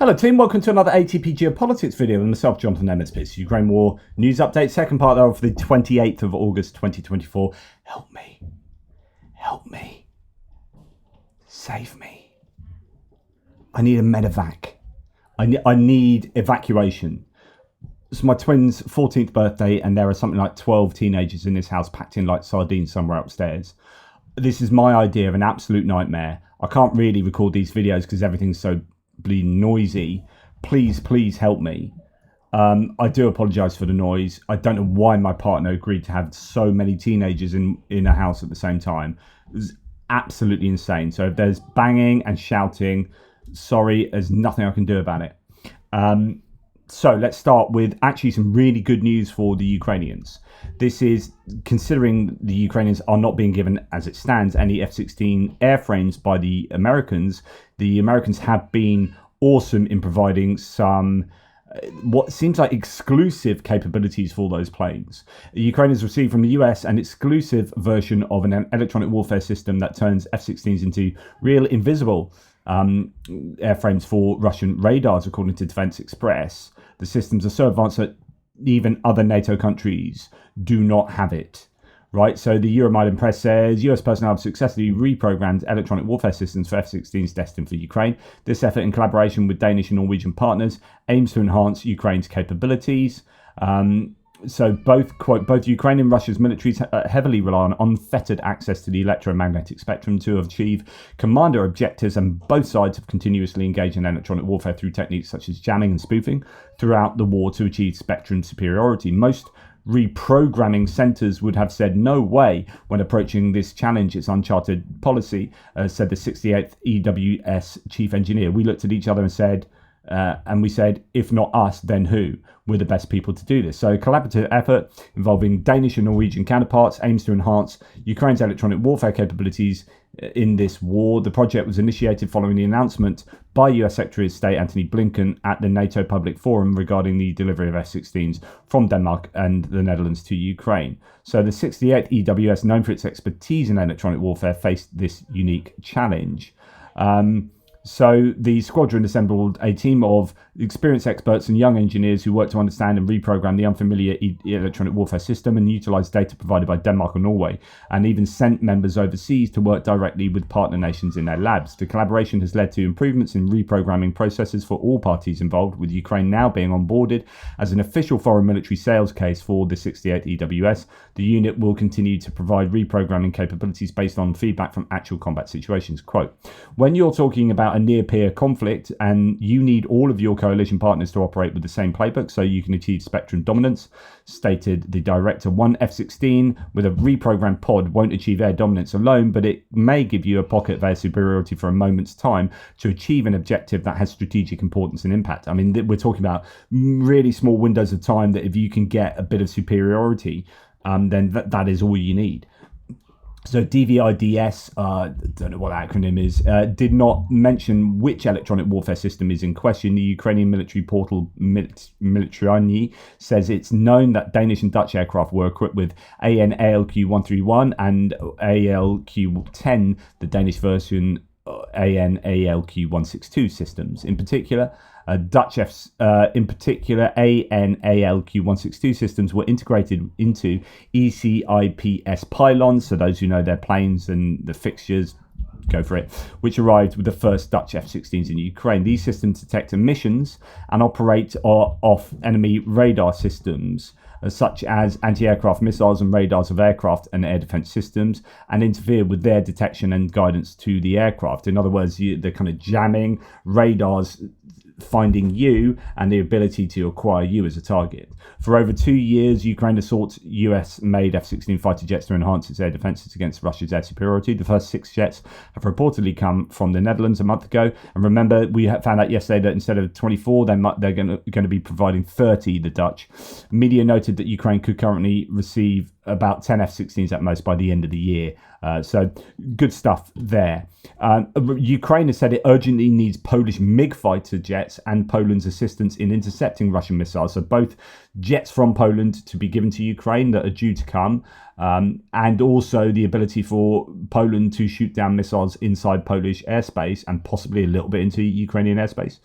Hello team, welcome to another ATP Geopolitics video with myself, Jonathan Emmett. Ukraine War news update, second part of the 28th of August 2024. Help me, save me. I need a medevac. I need evacuation. It's my twins' 14th birthday and there are something like 12 teenagers in this house packed in like sardines somewhere upstairs. This is my idea of an absolute nightmare. I can't really record these videos because everything's so bleeding noisy. Please help me. I do apologize for the noise. I don't know why my partner agreed to have so many teenagers in a house at the same time. It was absolutely insane. So if there's banging and shouting, sorry, there's nothing I can do about it. So let's start with actually some really good news for the Ukrainians. This is considering the Ukrainians are not being given, as it stands, any F-16 airframes by the Americans. The Americans have been awesome in providing some what seems like exclusive capabilities for those planes. The Ukrainians received from the US an exclusive version of an electronic warfare system that turns F-16s into real invisible airframes for Russian radars, according to Defense Express. The systems are so advanced that even other NATO countries do not have it. Right, so the Euromaidan press says US personnel have successfully reprogrammed electronic warfare systems for F-16s destined for Ukraine. This effort, in collaboration with Danish and Norwegian partners, aims to enhance Ukraine's capabilities. So both Ukraine and Russia's militaries heavily rely on unfettered access to the electromagnetic spectrum to achieve commander objectives, and both sides have continuously engaged in electronic warfare through techniques such as jamming and spoofing throughout the war to achieve spectrum superiority. Most reprogramming centers would have said no way when approaching this challenge. It's uncharted policy, said the 68th EWS chief engineer. We looked at each other and said, if not us, then who? We're the best people to do this. So a collaborative effort involving Danish and Norwegian counterparts aims to enhance Ukraine's electronic warfare capabilities in this war. The project was initiated following the announcement by US Secretary of State Antony Blinken at the NATO Public Forum regarding the delivery of F-16s from Denmark and the Netherlands to Ukraine. So the 68th EWS, known for its expertise in electronic warfare, faced this unique challenge. So the squadron assembled a team of experienced experts and young engineers who worked to understand and reprogram the unfamiliar electronic warfare system and utilized data provided by Denmark and Norway, and even sent members overseas to work directly with partner nations in their labs. The collaboration has led to improvements in reprogramming processes for all parties involved, with Ukraine now being onboarded as an official foreign military sales case for the 68th EWS. The unit will continue to provide reprogramming capabilities based on feedback from actual combat situations. Quote, when you're talking about a near-peer conflict and you need all of your coalition partners to operate with the same playbook so you can achieve spectrum dominance, stated the director. One F-16 with a reprogrammed pod won't achieve air dominance alone, but it may give you a pocket of air superiority for a moment's time to achieve an objective that has strategic importance and impact. I mean, we're talking about really small windows of time that if you can get a bit of superiority, then that is all you need. So DVIDS, don't know what that acronym is, did not mention which electronic warfare system is in question. The Ukrainian military portal Militarny says it's known that Danish and Dutch aircraft were equipped with AN ALQ-131 and ALQ-10, the Danish version AN ALQ-162 systems. In particular, Dutch AN/ALQ-162 systems were integrated into ECIPS pylons, so those who know their planes and the fixtures, go for it, which arrived with the first Dutch F-16s in Ukraine. These systems detect emissions and operate off enemy radar systems, such as anti-aircraft missiles and radars of aircraft and air defense systems, and interfere with their detection and guidance to the aircraft. In other words, the kind of jamming, radars finding you, and the ability to acquire you as a target. For over 2 years, Ukraine has sought US-made F-16 fighter jets to enhance its air defences against Russia's air superiority. The first 6 jets have reportedly come from the Netherlands a month ago. And remember, we found out yesterday that instead of 24, they're going to be providing 30, the Dutch. Media noted that Ukraine could currently receive about 10 F-16s at most by the end of the year. So good stuff there. Ukraine has said it urgently needs Polish MiG fighter jets and Poland's assistance in intercepting Russian missiles. So both jets from Poland to be given to Ukraine that are due to come, and also the ability for Poland to shoot down missiles inside Polish airspace and possibly a little bit into Ukrainian airspace.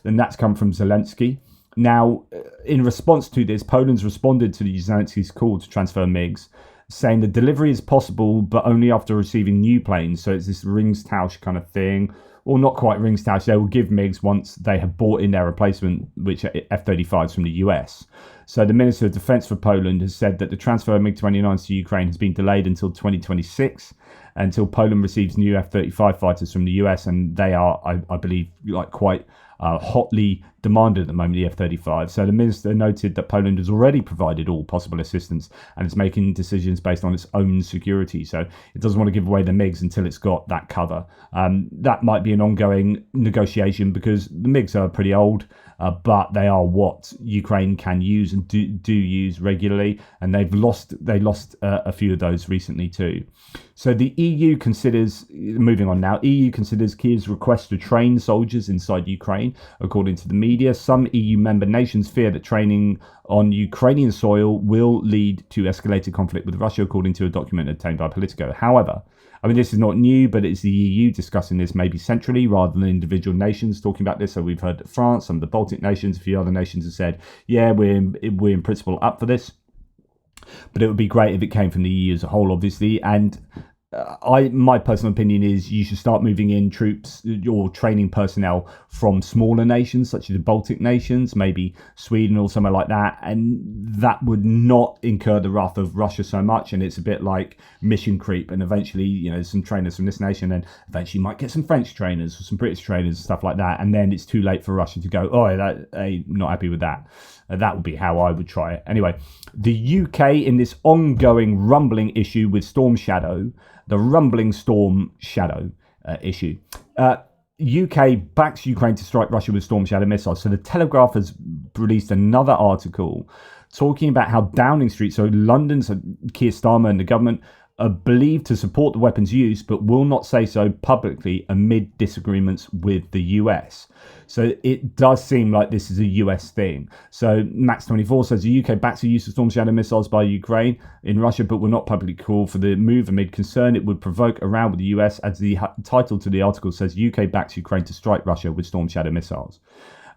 And that's come from Zelensky. Now, in response to this, Poland's responded to Zelensky's call to transfer MiGs, saying the delivery is possible, but only after receiving new planes. So it's this Ringstausch kind of thing, or not quite Ringstausch. They will give MiGs once they have bought in their replacement, which are F-35s from the US. So the Minister of Defense for Poland has said that the transfer of MiG-29s to Ukraine has been delayed until 2026, until Poland receives new F-35 fighters from the US, and they are, I believe, like quite hotly demanded at the moment, the F-35. So the minister noted that Poland has already provided all possible assistance and is making decisions based on its own security. So it doesn't want to give away the MiGs until it's got that cover. That might be an ongoing negotiation because the MiGs are pretty old, but they are what Ukraine can use and do use regularly, and they lost a few of those recently too. So the EU considers, moving on now, EU considers Kyiv's request to train soldiers inside Ukraine. According to the media, some EU member nations fear that training on Ukrainian soil will lead to escalated conflict with Russia, according to a document obtained by Politico. However, I mean, this is not new, but it's the EU discussing this maybe centrally rather than individual nations talking about this. So we've heard that France, some of the Baltic nations, a few other nations have said, yeah, we're in principle up for this. But it would be great if it came from the EU as a whole, obviously. And my personal opinion is you should start moving in troops or training personnel from smaller nations, such as the Baltic nations, maybe Sweden or somewhere like that. And that would not incur the wrath of Russia so much. And it's a bit like mission creep. And eventually, you know, some trainers from this nation, and eventually you might get some French trainers or some British trainers and stuff like that. And then it's too late for Russia to go, oh, I'm not happy with that. That would be how I would try it. Anyway, the UK in this ongoing rumbling issue with Storm Shadow, the rumbling Storm Shadow issue. UK backs Ukraine to strike Russia with Storm Shadow missiles. So the Telegraph has released another article talking about how Downing Street, so London's Keir Starmer and the government, are believed to support the weapon's use, but will not say so publicly amid disagreements with the US. So it does seem like this is a US thing. So Max24 says the UK backs the use of Storm Shadow missiles by Ukraine in Russia, but will not publicly call for the move amid concern it would provoke a row with the US, as the title to the article says UK backs Ukraine to strike Russia with Storm Shadow missiles.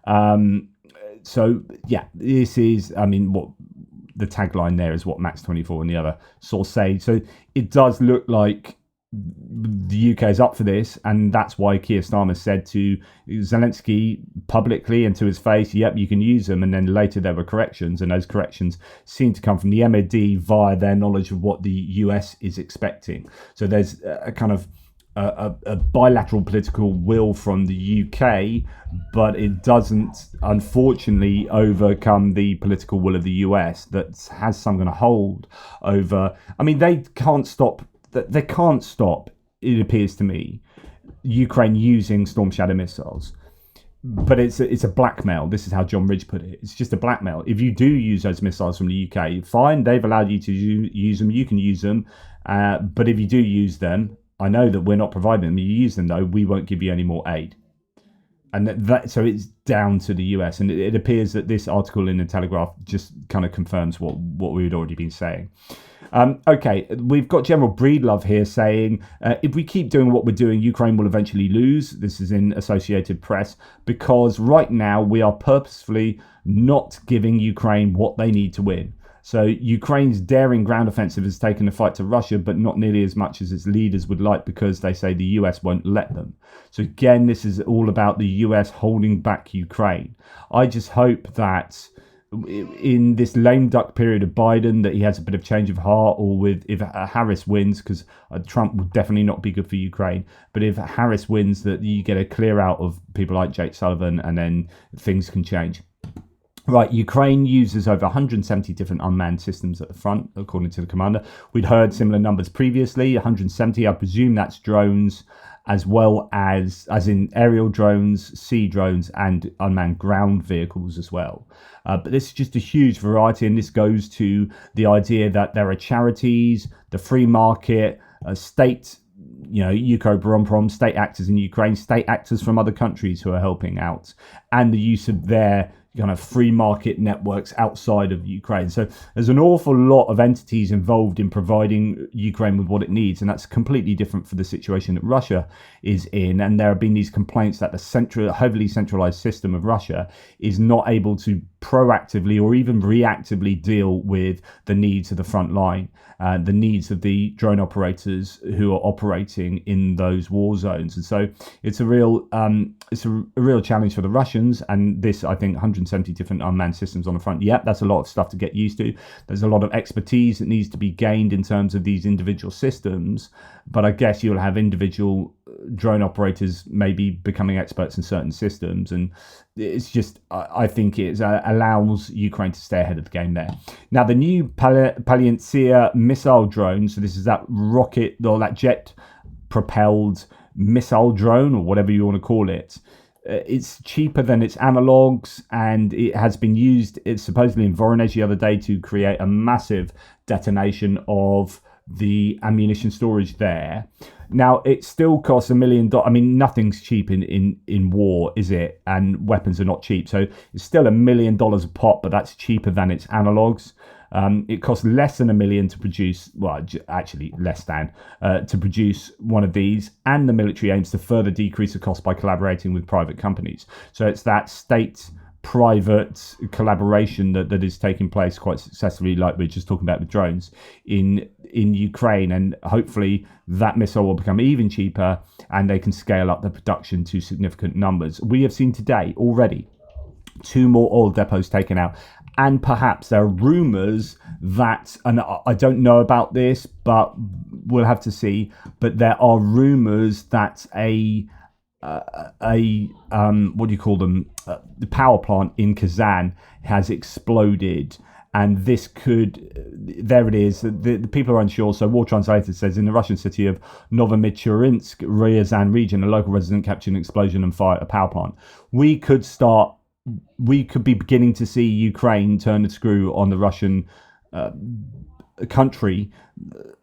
So yeah, this is, I mean, what the tagline there is what Max24 and the other source say. So it does look like the UK is up for this, and that's why Keir Starmer said to Zelensky publicly and to his face, yep, you can use them. And then later there were corrections, and those corrections seem to come from the MOD via their knowledge of what the US is expecting. So there's a kind of a bilateral political will from the UK, but it doesn't, unfortunately, overcome the political will of the US that has some kind of hold over. I mean, they can't stop, it appears to me, Ukraine using Storm Shadow missiles. But it's a blackmail. This is how John Ridge put it. It's just a blackmail. If you do use those missiles from the UK, fine, they've allowed you to use them, you can use them. But if you do use them, I know that we're not providing them. You use them, though, we won't give you any more aid. And so it's down to the US. And it appears that this article in the Telegraph just kind of confirms what we had already been saying. Okay, we've got General Breedlove here saying, if we keep doing what we're doing, Ukraine will eventually lose. This is in Associated Press, because right now we are purposefully not giving Ukraine what they need to win. So Ukraine's daring ground offensive has taken the fight to Russia, but not nearly as much as its leaders would like, because they say the US won't let them. So again, this is all about the US holding back Ukraine. I just hope that in this lame duck period of Biden that he has a bit of change of heart, or if Harris wins, because Trump will definitely not be good for Ukraine, but if Harris wins, that you get a clear out of people like Jake Sullivan, and then things can change. Right, Ukraine uses over 170 different unmanned systems at the front, according to the commander. We'd heard similar numbers previously, 170. I presume that's drones, as well as in aerial drones, sea drones, and unmanned ground vehicles as well. But this is just a huge variety, and this goes to the idea that there are charities, the free market, state, Ukroboronprom, state actors in Ukraine, state actors from other countries who are helping out, and the use of their kind of free market networks outside of Ukraine. So there's an awful lot of entities involved in providing Ukraine with what it needs, and that's completely different for the situation that Russia is in. And there have been these complaints that the heavily centralized system of Russia is not able to proactively or even reactively deal with the needs of the front line, the needs of the drone operators who are operating in those war zones. And so it's a real challenge for the Russians. And this, I think, 170 different unmanned systems on the front. Yep, that's a lot of stuff to get used to. There's a lot of expertise that needs to be gained in terms of these individual systems. But I guess you'll have individual drone operators maybe becoming experts in certain systems, and it's just, I think it allows Ukraine to stay ahead of the game there. Now, the new Palyantsia missile drone, so this is that rocket or that jet propelled missile drone, or whatever you want to call it. It's cheaper than its analogs, and it has been used, it's supposedly in Voronezh the other day, to create a massive detonation of the ammunition storage there. Now, it still costs $1 million. I mean, nothing's cheap in war, is it? And weapons are not cheap. So it's still $1 million a pop, but that's cheaper than its analogs. It costs less than $1 million to produce, well, actually less than, to produce one of these. And the military aims to further decrease the cost by collaborating with private companies. So it's that state-private collaboration that is taking place quite successfully, like we're just talking about with drones in Ukraine. And hopefully that missile will become even cheaper and they can scale up the production to significant numbers. We have seen today already 2 more oil depots taken out. And perhaps there are rumors that, and I don't know about this, but we'll have to see. But there are rumors that the power plant in Kazan has exploded. And this could, there it is, the people are unsure. So War Translator says, in the Russian city of Novomichurinsk, Ryazan region, a local resident captured an explosion and fired a power plant. We could be beginning to see Ukraine turn the screw on the Russian country,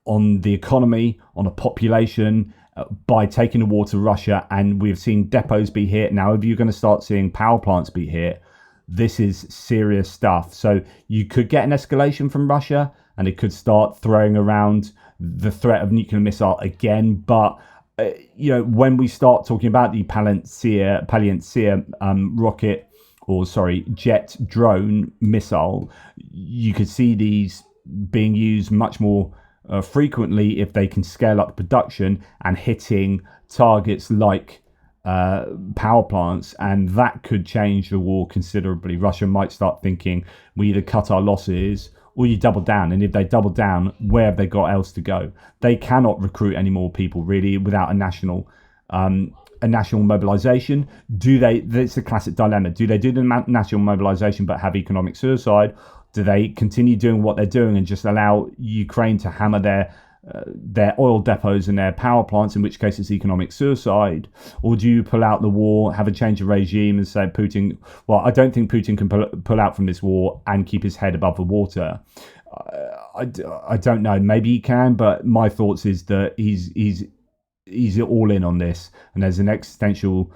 on the economy, on the population, by taking the war to Russia. And we've seen depots be hit. Now, if you're going to start seeing power plants be hit, this is serious stuff. So you could get an escalation from Russia, and it could start throwing around the threat of nuclear missile again. But when we start talking about the Palyantsia jet drone missile, you could see these being used much more frequently if they can scale up production and hitting targets like power plants, and that could change the war considerably. Russia might start thinking, we either cut our losses or you double down. And if they double down, where have they got else to go? They cannot recruit any more people really without a national mobilization. It's a classic dilemma. Do they do the national mobilization but have economic suicide? Do they continue doing what they're doing and just allow Ukraine to hammer their oil depots and their power plants, in which case it's economic suicide? Or do you pull out the war, have a change of regime and say Putin, well, I don't think Putin can pull out from this war and keep his head above the water. I don't know, maybe he can, but my thoughts is that he's all in on this, and there's an existential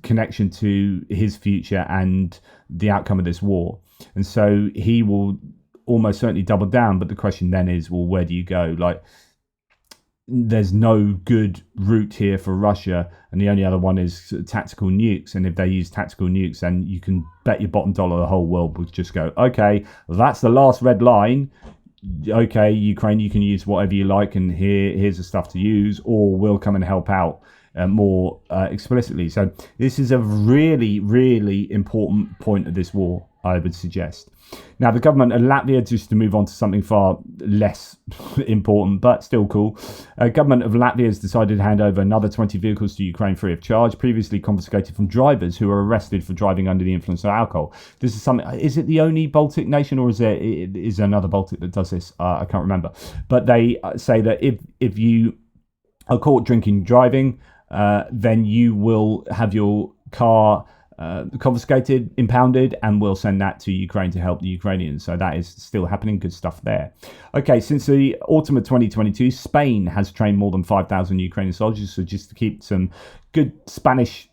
connection to his future and the outcome of this war. And so he will almost certainly double down. But the question then is, well, where do you go? Like, there's no good route here for Russia, and the only other one is tactical nukes. And if they use tactical nukes, then you can bet your bottom dollar the whole world would just go, okay, that's the last red line. Okay, Ukraine, you can use whatever you like, and here's the stuff to use, or we'll come and help out more explicitly. So this is a really, really important point of this war. I would suggest. Now, the government of Latvia, just to move on to something far less important, but still cool. Government of Latvia has decided to hand over another 20 vehicles to Ukraine free of charge, previously confiscated from drivers who were arrested for driving under the influence of alcohol. This is something, is it the only Baltic nation, or is there another Baltic that does this? I can't remember. But they say that if you are caught drinking driving, then you will have your car confiscated, impounded, and we'll send that to Ukraine to help the Ukrainians. So that is still happening. Good stuff there. Okay, since the autumn of 2022, Spain has trained more than 5,000 Ukrainian soldiers. So just to keep some good Spanish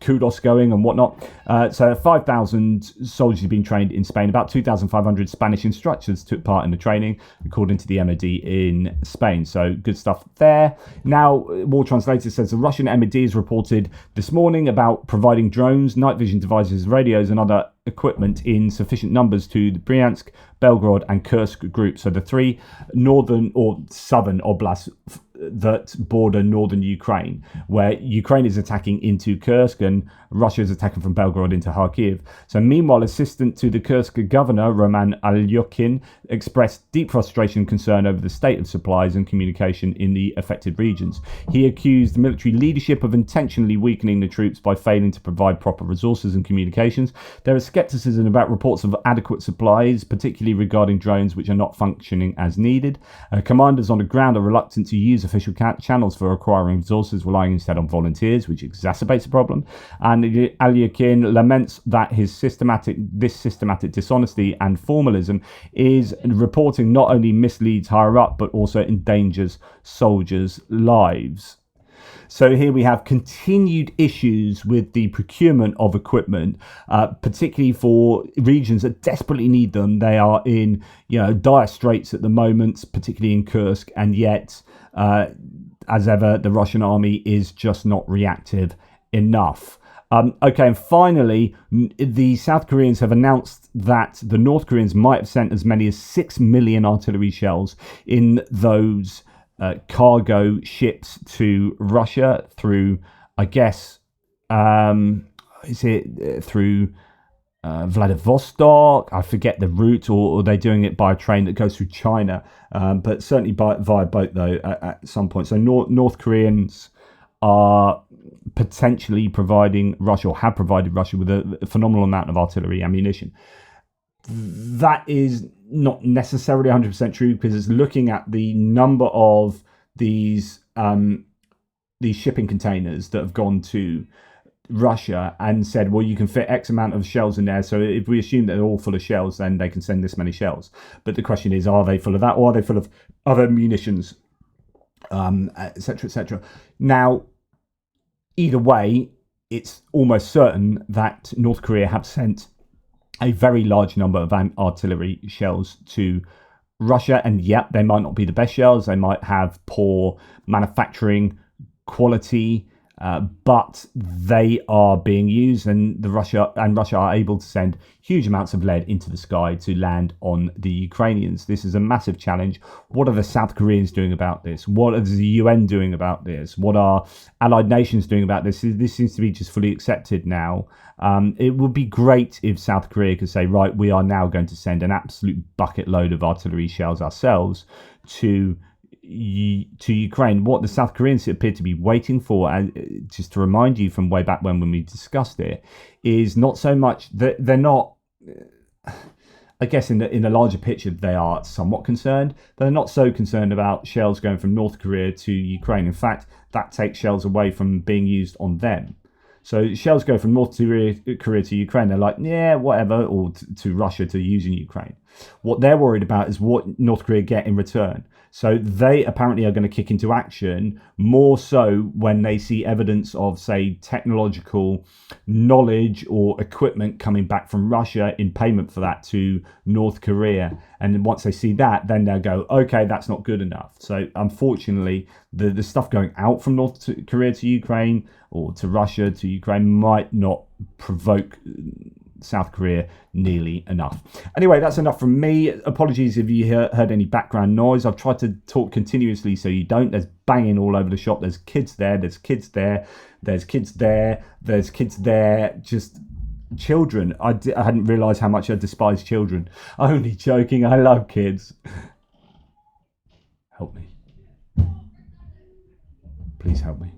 kudos going and whatnot. So 5,000 soldiers have been trained in Spain. About 2,500 Spanish instructors took part in the training, according to the MOD in Spain. So good stuff there. Now, War Translator says the Russian MOD has reported this morning about providing drones, night vision devices, radios, and other equipment in sufficient numbers to the Bryansk, Belgorod, and Kursk groups. So the three northern or southern oblasts that border northern Ukraine, where Ukraine is attacking into Kursk and Russia is attacking from Belgorod into Kharkiv. So meanwhile, assistant to the Kursk governor, Roman Alyokhin, expressed deep frustration and concern over the state of supplies and communication in the affected regions. He accused military leadership of intentionally weakening the troops by failing to provide proper resources and communications. There is skepticism about reports of adequate supplies, particularly regarding drones which are not functioning as needed. Commanders on the ground are reluctant to use official channels for acquiring resources, relying instead on volunteers, which exacerbates the problem. And Alyokhin laments that this systematic dishonesty and formalism is reporting not only misleads higher up, but also endangers soldiers' lives. So here we have continued issues with the procurement of equipment, particularly for regions that desperately need them. They are in, dire straits at the moment, particularly in Kursk, and yet, as ever, the Russian army is just not reactive enough. Okay, and finally, the South Koreans have announced that the North Koreans might have sent as many as 6 million artillery shells in those cargo ships to Russia through, I guess, is it through Vladivostok? I forget the route, or are they doing it by a train that goes through China? But certainly via boat, though, at some point. So North Koreans are potentially providing Russia, or have provided Russia, with a phenomenal amount of artillery ammunition. That is not necessarily 100% true, because it's looking at the number of these shipping containers that have gone to Russia and said, well, you can fit X amount of shells in there. So if we assume that they're all full of shells, then they can send this many shells. But the question is, are they full of that, or are they full of other munitions, et cetera, et cetera? Now, either way, it's almost certain that North Korea have sent a very large number of artillery shells to Russia. And yep, they might not be the best shells. They might have poor manufacturing quality, but they are being used, and Russia are able to send huge amounts of lead into the sky to land on the Ukrainians. This is a massive challenge. What are the South Koreans doing about this? What is the UN doing about this? What are allied nations doing about this? This seems to be just fully accepted now. It would be great if South Korea could say, right, we are now going to send an absolute bucket load of artillery shells ourselves to Ukraine. What the South Koreans appear to be waiting for, and just to remind you from way back when we discussed it, is not so much that they're not, I guess in the larger picture they are somewhat concerned. They're not so concerned about shells going from North Korea to Ukraine. In fact, that takes shells away from being used on them. So shells go from North Korea to Ukraine. They're like, yeah, whatever, or to Russia to use in Ukraine. What they're worried about is what North Korea get in return. So they apparently are going to kick into action more so when they see evidence of, say, technological knowledge or equipment coming back from Russia in payment for that to North Korea. And once they see that, then they'll go, okay, that's not good enough. So unfortunately, the stuff going out from North Korea to Ukraine, or to Russia to Ukraine, might not provoke South Korea nearly enough. Anyway, that's enough from me. Apologies if you heard any background noise. I've tried to talk continuously so you don't. There's banging all over the shop. There's kids there. There's kids there. There's kids there. There's kids there. Just children. I hadn't realised how much I despise children. Only joking. I love kids. Help me. Please help me.